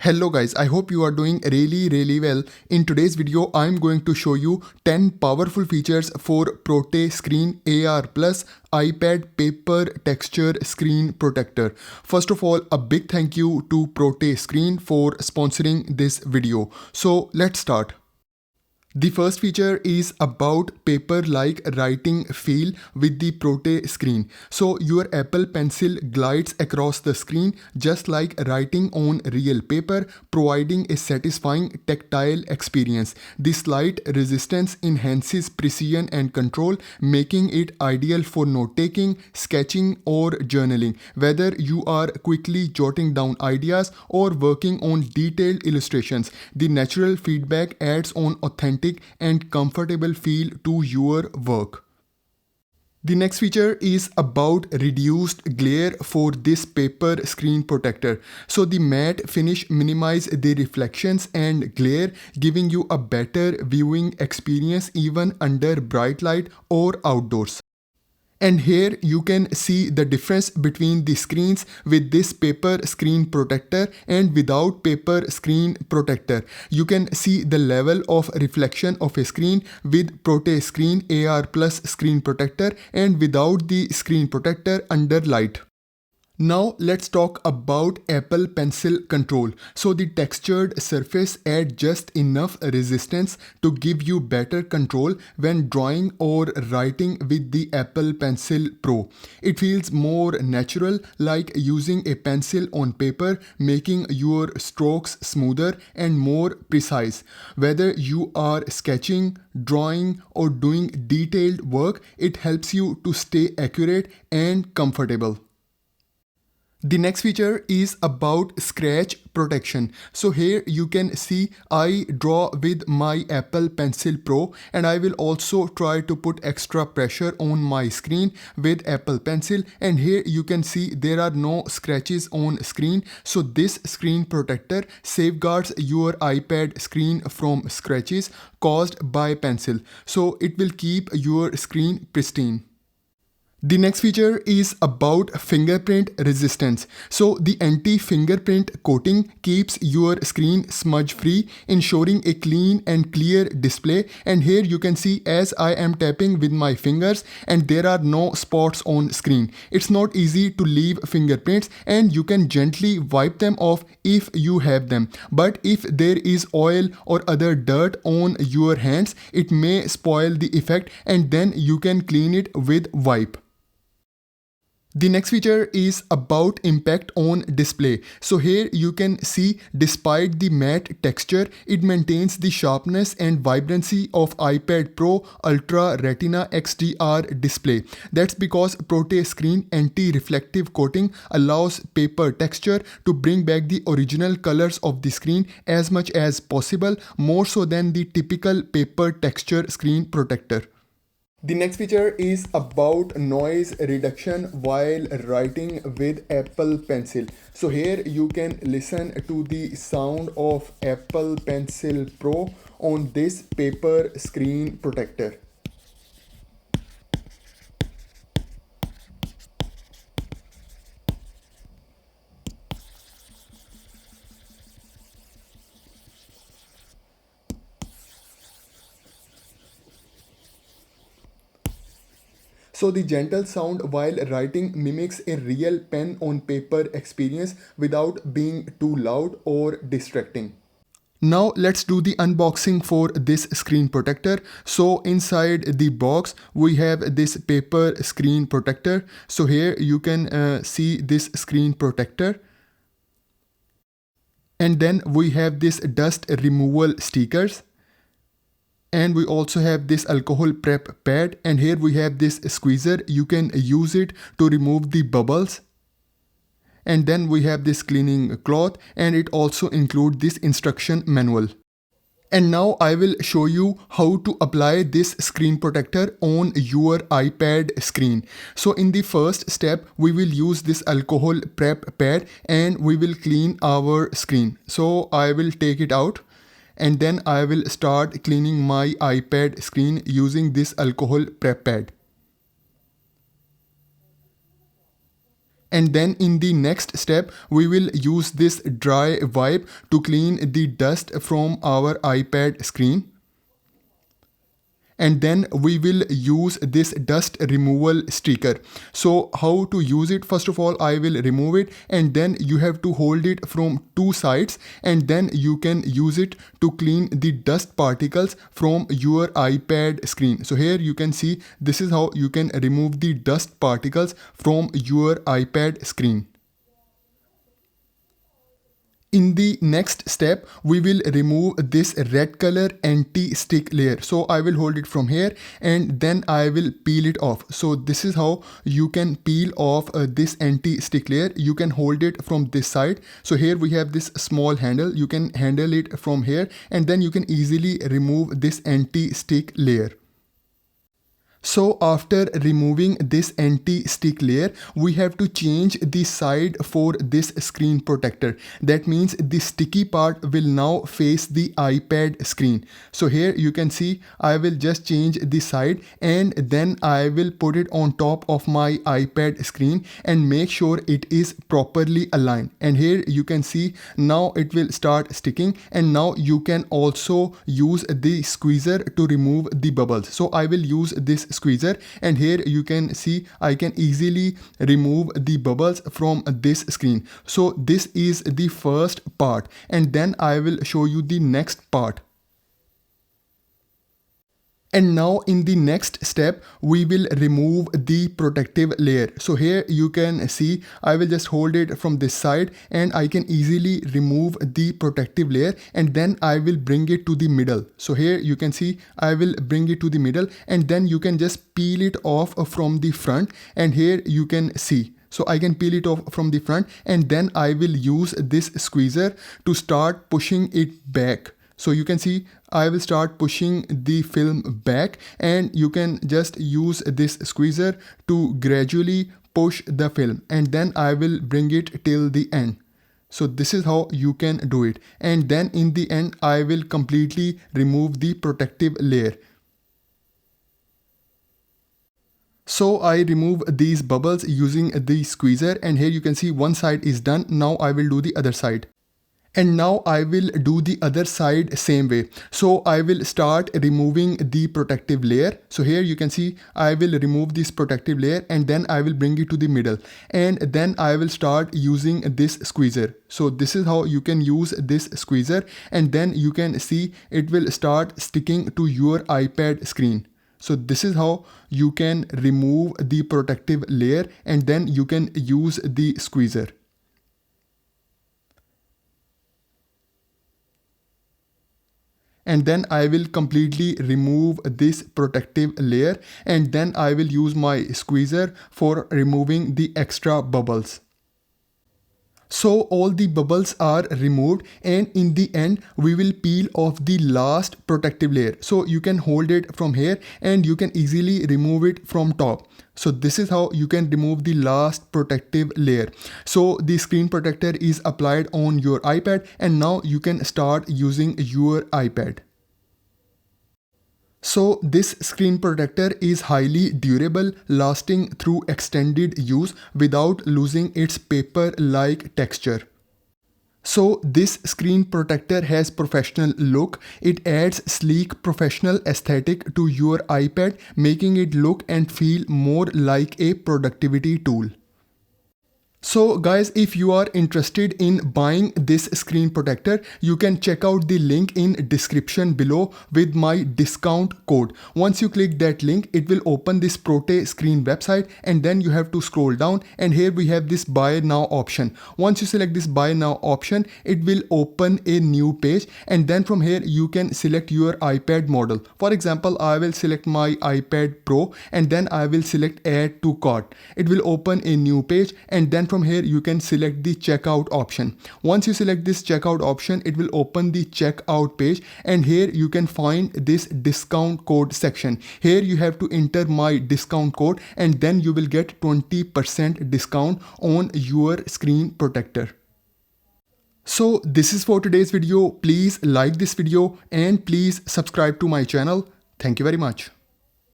Hello guys, I hope you are doing really well. In today's video, I'm going to show you 10 powerful features for Protescreen AR Plus iPad Paper Texture Screen Protector. First of all, a big thank you to Protescreen for sponsoring this video. So let's start. The first feature is about paper-like writing feel with the Protescreen. So your Apple Pencil glides across the screen just like writing on real paper, providing a satisfying tactile experience. The slight resistance enhances precision and control, making it ideal for note-taking, sketching or journaling. Whether you are quickly jotting down ideas or working on detailed illustrations, the natural feedback adds on authentic and comfortable feel to your work. The next feature is about reduced glare for this paper screen protector. So the matte finish minimizes the reflections and glare, giving you a better viewing experience even under bright light or outdoors. And here you can see the difference between the screens with this paper screen protector and without paper screen protector. You can see the level of reflection of a screen with Protescreen AR Plus screen protector and without the screen protector under light. Now let's talk about Apple Pencil control. So the textured surface adds just enough resistance to give you better control when drawing or writing with the Apple Pencil Pro. It feels more natural, like using a pencil on paper, making your strokes smoother and more precise. Whether you are sketching, drawing or doing detailed work, it helps you to stay accurate and comfortable. The next feature is about scratch protection. So here you can see I draw with my Apple Pencil Pro and I will also try to put extra pressure on my screen with Apple Pencil, and here you can see there are no scratches on screen. So this screen protector safeguards your iPad screen from scratches caused by pencil. So it will keep your screen pristine. The next feature is about fingerprint resistance. So the anti-fingerprint coating keeps your screen smudge free, ensuring a clean and clear display. And here you can see as I am tapping with my fingers and there are no spots on screen. It's not easy to leave fingerprints and you can gently wipe them off if you have them. But if there is oil or other dirt on your hands, it may spoil the effect and then you can clean it with wipe. The next feature is about impact on display. So here you can see despite the matte texture, it maintains the sharpness and vibrancy of iPad Pro Ultra Retina XDR display. That's because Protescreen anti-reflective coating allows paper texture to bring back the original colors of the screen as much as possible, more so than the typical paper texture screen protector. The next feature is about noise reduction while writing with Apple Pencil. So here you can listen to the sound of Apple Pencil Pro on this paper screen protector. So the gentle sound while writing mimics a real pen on paper experience without being too loud or distracting. Now let's do the unboxing for this screen protector. So inside the box we have this paper screen protector. So here you can see this screen protector. And then we have this dust removal stickers. And we also have this alcohol prep pad, and here we have this squeezer. You can use it to remove the bubbles. And then we have this cleaning cloth, and it also includes this instruction manual. And now I will show you how to apply this screen protector on your iPad screen. So in the first step, we will use this alcohol prep pad and we will clean our screen. So I will take it out. And then I will start cleaning my iPad screen using this alcohol prep pad. And then in the next step, we will use this dry wipe to clean the dust from our iPad screen. And then we will use this dust removal streaker. So how to use it? First of all, I will remove it, and then you have to hold it from two sides, and then you can use it to clean the dust particles from your iPad screen. So here you can see this is how you can remove the dust particles from your iPad screen. In the next step, we will remove this red color anti-stick layer. So I will hold it from here and then I will peel it off. So this is how you can peel off this anti-stick layer. You can hold it from this side. So here we have this small handle. You can handle it from here and then you can easily remove this anti-stick layer. So after removing this anti-stick layer, we have to change the side for this screen protector. That means the sticky part will now face the iPad screen. So here you can see I will just change the side and then I will put it on top of my iPad screen and make sure it is properly aligned. And here you can see now it will start sticking, and now you can also use the squeezer to remove the bubbles. So I will use this squeezer, and here you can see I can easily remove the bubbles from this screen. So this is the first part, and then I will show you the next part. And now in the next step, we will remove the protective layer. So here you can see I will just hold it from this side and I can easily remove the protective layer, and then I will bring it to the middle. So here you can see I will bring it to the middle, and then you can just peel it off from the front, and here you can see. So I can peel it off from the front, and then I will use this squeezer to start pushing it back. So you can see I will start pushing the film back, and you can just use this squeezer to gradually push the film, and then I will bring it till the end. So this is how you can do it. And then in the end, I will completely remove the protective layer. So I remove these bubbles using the squeezer, and here you can see one side is done. Now I will do the other side. And now I will do the other side same way. So I will start removing the protective layer. So here you can see I will remove this protective layer, and then I will bring it to the middle, and then I will start using this squeezer. So this is how you can use this squeezer, and then you can see it will start sticking to your iPad screen. So this is how you can remove the protective layer, and then you can use the squeezer. And then I will completely remove this protective layer, and then I will use my squeezer for removing the extra bubbles. So all the bubbles are removed, and in the end we will peel off the last protective layer. So you can hold it from here and you can easily remove it from top. So this is how you can remove the last protective layer. So the screen protector is applied on your iPad, and now you can start using your iPad. So this screen protector is highly durable, lasting through extended use without losing its paper-like texture. So this screen protector has professional look. It adds sleek professional aesthetic to your iPad, making it look and feel more like a productivity tool. So guys, if you are interested in buying this screen protector, you can check out the link in description below with my discount code. Once you click that link, it will open this Protescreen website, and then you have to scroll down, and here we have this buy now option. Once you select this buy now option, it will open a new page, and then from here you can select your iPad model. For example, I will select my iPad Pro, and then I will select add to cart. It will open a new page, and then from here you can select the checkout option. Once you select this checkout option, it will open the checkout page, and here you can find this discount code section. Here you have to enter my discount code, and then you will get 20% discount on your screen protector. So this is for today's video. Please like this video and please subscribe to my channel. Thank you very much.